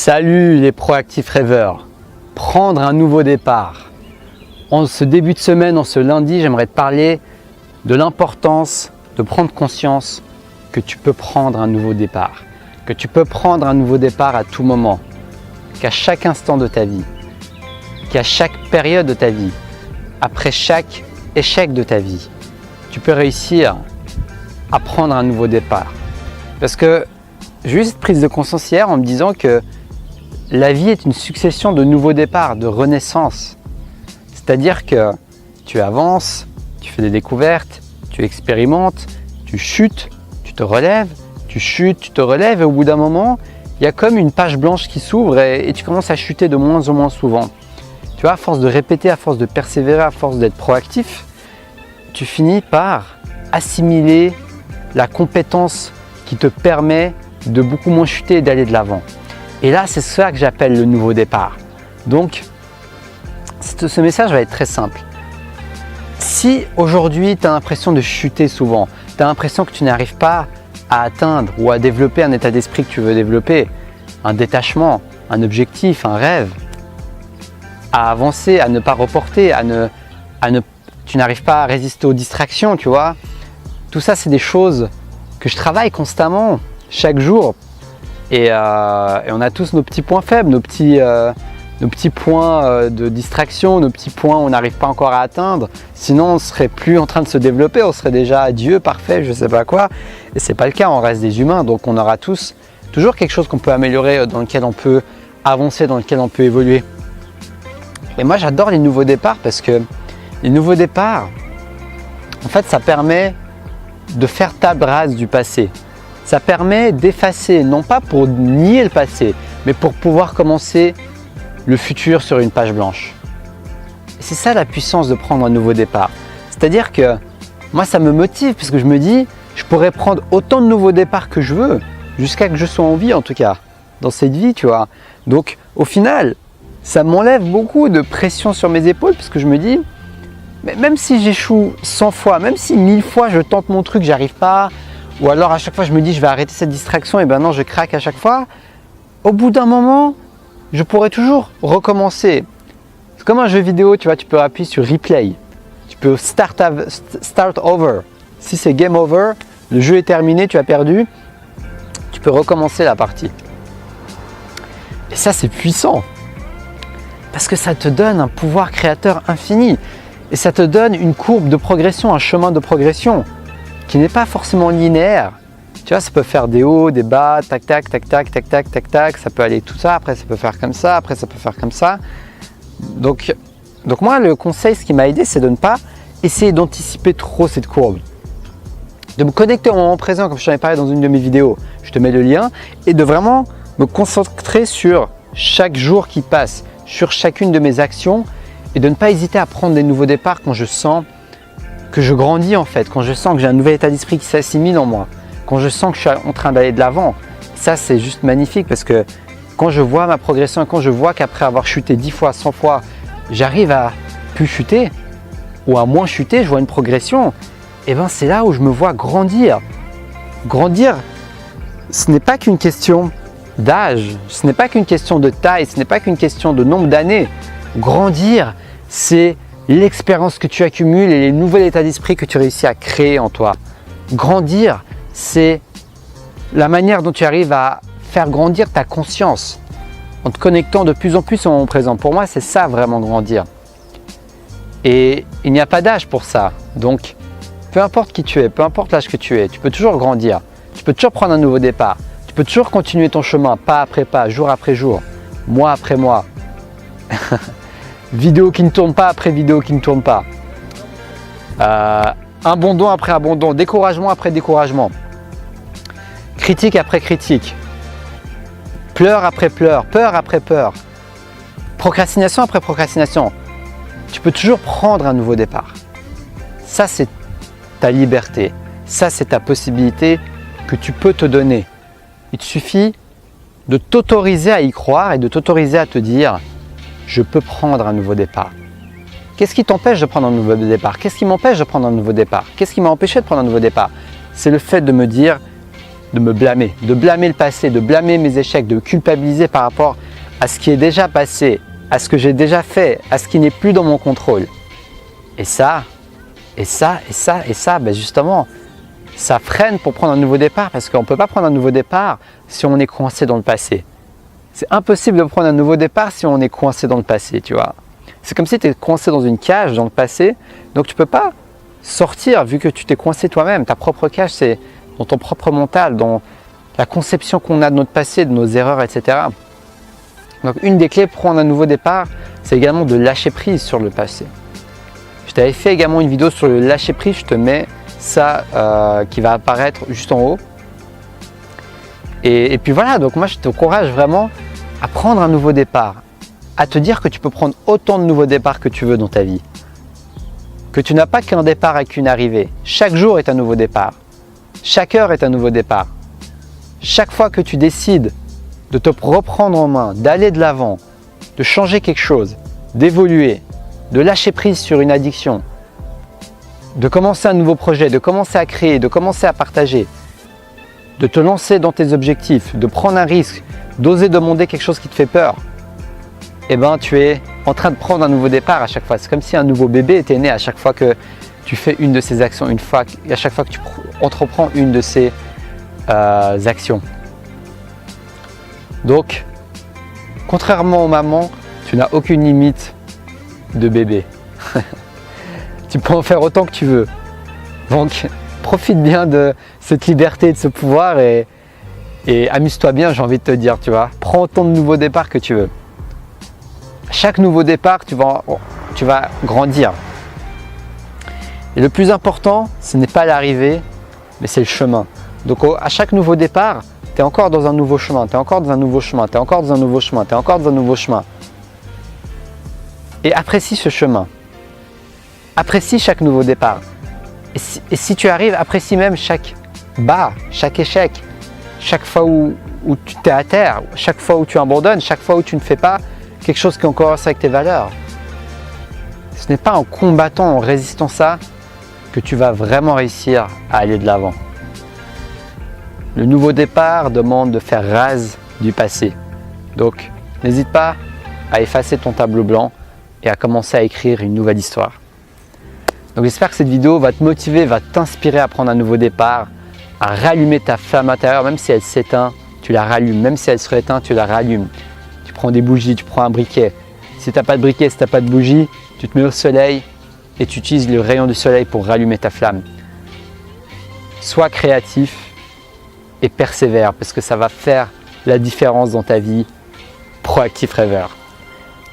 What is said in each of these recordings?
Salut les proactifs rêveurs, prendre un nouveau départ. En ce début de semaine, en ce lundi, j'aimerais te parler de l'importance de prendre conscience que tu peux prendre un nouveau départ. Que tu peux prendre un nouveau départ à tout moment, qu'à chaque instant de ta vie, qu'à chaque période de ta vie, après chaque échec de ta vie, tu peux réussir à prendre un nouveau départ. Parce que j'ai eu cette prise de conscience hier en me disant que la vie est une succession de nouveaux départs, de renaissance. C'est-à-dire que tu avances, tu fais des découvertes, tu expérimentes, tu chutes, tu te relèves, tu chutes, tu te relèves et au bout d'un moment, il y a comme une page blanche qui s'ouvre et tu commences à chuter de moins en moins souvent. Tu vois, à force de répéter, à force de persévérer, à force d'être proactif, tu finis par assimiler la compétence qui te permet de beaucoup moins chuter et d'aller de l'avant. Et là, c'est ça que j'appelle le nouveau départ. Donc, ce message va être très simple. Si aujourd'hui, tu as l'impression de chuter souvent, tu as l'impression que tu n'arrives pas à atteindre ou à développer un état d'esprit que tu veux développer, un détachement, un objectif, un rêve, à avancer, à ne pas reporter, tu n'arrives pas à résister aux distractions, tu vois. Tout ça, c'est des choses que je travaille constamment, chaque jour. Et on a tous nos petits points faibles, nos petits points de distraction, nos petits points où on n'arrive pas encore à atteindre. Sinon, on ne serait plus en train de se développer, on serait déjà Dieu, parfait, je ne sais pas quoi. Et ce n'est pas le cas, on reste des humains, donc on aura tous toujours quelque chose qu'on peut améliorer, dans lequel on peut avancer, dans lequel on peut évoluer. Et moi, j'adore les nouveaux départs parce que les nouveaux départs, en fait, ça permet de faire table rase du passé. Ça permet d'effacer, non pas pour nier le passé, mais pour pouvoir commencer le futur sur une page blanche. Et c'est ça la puissance de prendre un nouveau départ. C'est-à-dire que moi, ça me motive parce que je me dis, je pourrais prendre autant de nouveaux départs que je veux, jusqu'à que je sois en vie en tout cas, dans cette vie, tu vois. Donc au final, ça m'enlève beaucoup de pression sur mes épaules parce que je me dis, mais même si j'échoue 100 fois, même si 1000 fois je tente mon truc, j'arrive pas, ou alors à chaque fois je me dis je vais arrêter cette distraction et ben non je craque à chaque fois, au bout d'un moment je pourrais toujours recommencer. C'est comme un jeu vidéo, tu vois, tu peux appuyer sur replay, tu peux start over. Si c'est game over, le jeu est terminé, tu as perdu, tu peux recommencer la partie. Et ça c'est puissant parce que ça te donne un pouvoir créateur infini et ça te donne une courbe de progression, un chemin de progression qui n'est pas forcément linéaire. Tu vois, ça peut faire des hauts, des bas, tac, tac, tac, tac, tac, tac, tac, tac, ça peut aller tout ça, après ça peut faire comme ça, après ça peut faire comme ça. Donc moi, le conseil, ce qui m'a aidé, c'est de ne pas essayer d'anticiper trop cette courbe. De me connecter au moment présent, comme je t'en ai parlé dans une de mes vidéos, je te mets le lien, et de vraiment me concentrer sur chaque jour qui passe, sur chacune de mes actions, et de ne pas hésiter à prendre des nouveaux départs quand je sens que je grandis en fait, quand je sens que j'ai un nouvel état d'esprit qui s'assimile en moi, quand je sens que je suis en train d'aller de l'avant. Ça, c'est juste magnifique parce que quand je vois ma progression, quand je vois qu'après avoir chuté 10 fois, 100 fois, j'arrive à plus chuter ou à moins chuter, je vois une progression, et ben c'est là où je me vois grandir. Grandir, ce n'est pas qu'une question d'âge, ce n'est pas qu'une question de taille, ce n'est pas qu'une question de nombre d'années. Grandir, c'est l'expérience que tu accumules et les nouveaux états d'esprit que tu réussis à créer en toi. Grandir, c'est la manière dont tu arrives à faire grandir ta conscience en te connectant de plus en plus au moment présent. Pour moi, c'est ça vraiment grandir. Et il n'y a pas d'âge pour ça. Donc, peu importe qui tu es, peu importe l'âge que tu es, tu peux toujours grandir. Tu peux toujours prendre un nouveau départ. Tu peux toujours continuer ton chemin, pas après pas, jour après jour, mois après mois. Vidéo qui ne tourne pas après vidéo qui ne tourne pas. Abandon après abandon, découragement après découragement. Critique après critique. Pleurs après pleurs, peur après peur. Procrastination après procrastination. Tu peux toujours prendre un nouveau départ. Ça, c'est ta liberté. Ça, c'est ta possibilité que tu peux te donner. Il te suffit de t'autoriser à y croire et de t'autoriser à te dire je peux prendre un nouveau départ. Qu'est-ce qui t'empêche de prendre un nouveau départ? Qu'est-ce qui m'empêche de prendre un nouveau départ? Qu'est-ce qui m'a empêché de prendre un nouveau départ? C'est le fait de me dire de me blâmer, de blâmer le passé, de blâmer mes échecs, de culpabiliser par rapport à ce qui est déjà passé, à ce que j'ai déjà fait, à ce qui n'est plus dans mon contrôle. Et ça, ben justement, ça freine pour prendre un nouveau départ parce qu'on ne peut pas prendre un nouveau départ si on est coincé dans le passé. C'est impossible de prendre un nouveau départ si on est coincé dans le passé, tu vois. C'est comme si tu es coincé dans une cage dans le passé, donc tu ne peux pas sortir vu que tu t'es coincé toi-même. Ta propre cage, c'est dans ton propre mental, dans la conception qu'on a de notre passé, de nos erreurs, etc. Donc une des clés pour prendre un nouveau départ, c'est également de lâcher prise sur le passé. Je t'avais fait également une vidéo sur le lâcher prise, je te mets ça qui va apparaître juste en haut. Et puis voilà, donc moi je t'encourage vraiment à prendre un nouveau départ, à te dire que tu peux prendre autant de nouveaux départs que tu veux dans ta vie. Que tu n'as pas qu'un départ et qu'une arrivée. Chaque jour est un nouveau départ. Chaque heure est un nouveau départ. Chaque fois que tu décides de te reprendre en main, d'aller de l'avant, de changer quelque chose, d'évoluer, de lâcher prise sur une addiction, de commencer un nouveau projet, de commencer à créer, de commencer à partager, de te lancer dans tes objectifs, de prendre un risque, d'oser demander quelque chose qui te fait peur, eh ben, tu es en train de prendre un nouveau départ à chaque fois. C'est comme si un nouveau bébé était né à chaque fois que tu fais une de ces actions, à chaque fois que tu entreprends une de ces actions. Donc, contrairement aux mamans, tu n'as aucune limite de bébé. Tu peux en faire autant que tu veux. Donc, profite bien de cette liberté, de ce pouvoir et amuse-toi bien, j'ai envie de te dire, tu vois. Prends autant de nouveaux départs que tu veux. Chaque nouveau départ, tu vas grandir. Et le plus important, ce n'est pas l'arrivée, mais c'est le chemin. Donc à chaque nouveau départ, tu es encore dans un nouveau chemin, tu es encore dans un nouveau chemin, tu es encore dans un nouveau chemin, tu es encore dans un nouveau chemin. Et apprécie ce chemin. Apprécie chaque nouveau départ. Et si tu arrives, apprécie même chaque bas, chaque échec, chaque fois où tu es à terre, chaque fois où tu abandonnes, chaque fois où tu ne fais pas quelque chose qui est en cohérence avec tes valeurs. Ce n'est pas en combattant, en résistant ça, que tu vas vraiment réussir à aller de l'avant. Le nouveau départ demande de faire rase du passé. Donc, n'hésite pas à effacer ton tableau blanc et à commencer à écrire une nouvelle histoire. Donc, j'espère que cette vidéo va te motiver, va t'inspirer à prendre un nouveau départ, à rallumer ta flamme intérieure, même si elle s'éteint, tu la rallumes. Même si elle se rééteint, tu la rallumes. Tu prends des bougies, tu prends un briquet. Si tu n'as pas de briquet, si tu n'as pas de bougie, tu te mets au soleil et tu utilises le rayon du soleil pour rallumer ta flamme. Sois créatif et persévère parce que ça va faire la différence dans ta vie. Proactive Rêveur.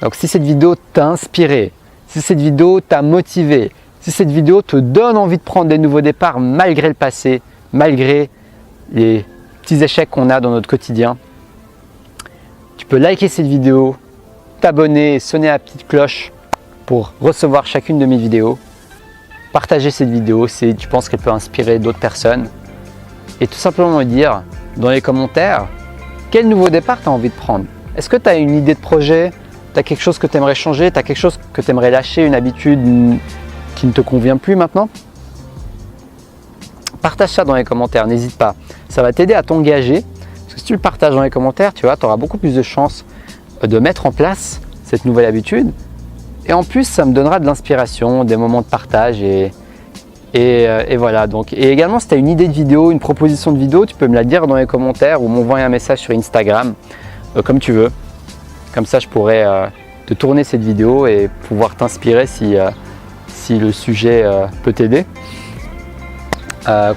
Donc si cette vidéo t'a inspiré, si cette vidéo t'a motivé, si cette vidéo te donne envie de prendre des nouveaux départs malgré le passé, malgré les petits échecs qu'on a dans notre quotidien, tu peux liker cette vidéo, t'abonner et sonner la petite cloche pour recevoir chacune de mes vidéos. Partager cette vidéo si tu penses qu'elle peut inspirer d'autres personnes. Et tout simplement me dire dans les commentaires quel nouveau départ tu as envie de prendre. Est-ce que tu as une idée de projet? Tu as quelque chose que tu aimerais changer? Tu as quelque chose que tu aimerais lâcher? Une habitude qui ne te convient plus maintenant? Partage ça dans les commentaires, n'hésite pas. Ça va t'aider à t'engager. Parce que si tu le partages dans les commentaires, tu auras beaucoup plus de chances de mettre en place cette nouvelle habitude. Et en plus, ça me donnera de l'inspiration, des moments de partage et voilà. Donc, et également, si tu as une idée de vidéo, une proposition de vidéo, tu peux me la dire dans les commentaires ou m'envoyer un message sur Instagram, comme tu veux. Comme ça, je pourrais te tourner cette vidéo et pouvoir t'inspirer si le sujet peut t'aider.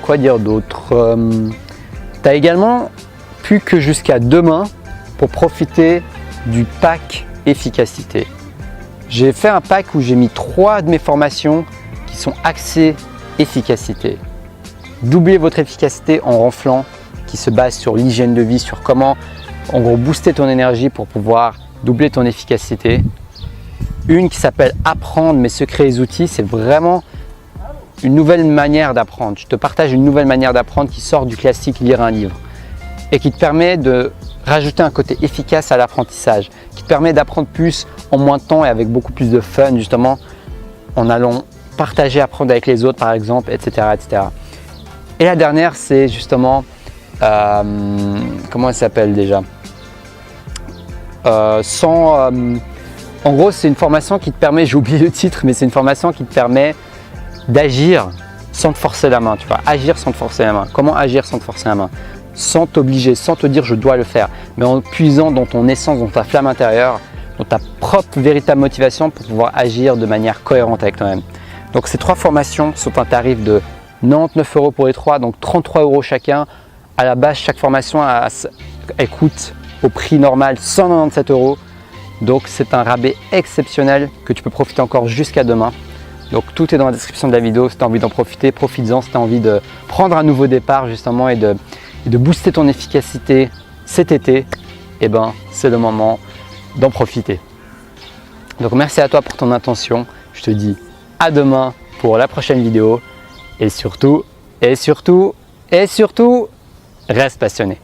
Quoi dire d'autre? Tu as également plus que jusqu'à demain pour profiter du pack efficacité. J'ai fait un pack où j'ai mis 3 de mes formations qui sont axées efficacité. Doubler votre efficacité en renflant, qui se base sur l'hygiène de vie, sur comment en gros booster ton énergie pour pouvoir doubler ton efficacité. Une qui s'appelle apprendre mes secrets et outils, c'est vraiment une nouvelle manière d'apprendre. Je te partage une nouvelle manière d'apprendre qui sort du classique lire un livre et qui te permet de rajouter un côté efficace à l'apprentissage, qui te permet d'apprendre plus en moins de temps et avec beaucoup plus de fun, justement, en allant partager, apprendre avec les autres, par exemple, etc. etc. Et la dernière, c'est justement comment elle s'appelle déjà En gros, c'est une formation qui te permet, j'ai oublié le titre, mais c'est une formation qui te permet d'agir sans te forcer la main. Tu vois, agir sans te forcer la main. Comment agir sans te forcer la main? Sans t'obliger, sans te dire je dois le faire, mais en puisant dans ton essence, dans ta flamme intérieure, dans ta propre véritable motivation pour pouvoir agir de manière cohérente avec toi-même. Donc ces 3 formations sont un tarif de 99 € pour les 3, donc 33 € chacun. À la base, chaque formation elle coûte au prix normal 197 €. Donc c'est un rabais exceptionnel que tu peux profiter encore jusqu'à demain. Donc tout est dans la description de la vidéo. Si tu as envie d'en profiter, profites-en. Si tu as envie de prendre un nouveau départ justement et de booster ton efficacité cet été, eh ben, c'est le moment d'en profiter. Donc merci à toi pour ton attention. Je te dis à demain pour la prochaine vidéo. Et surtout, reste passionné.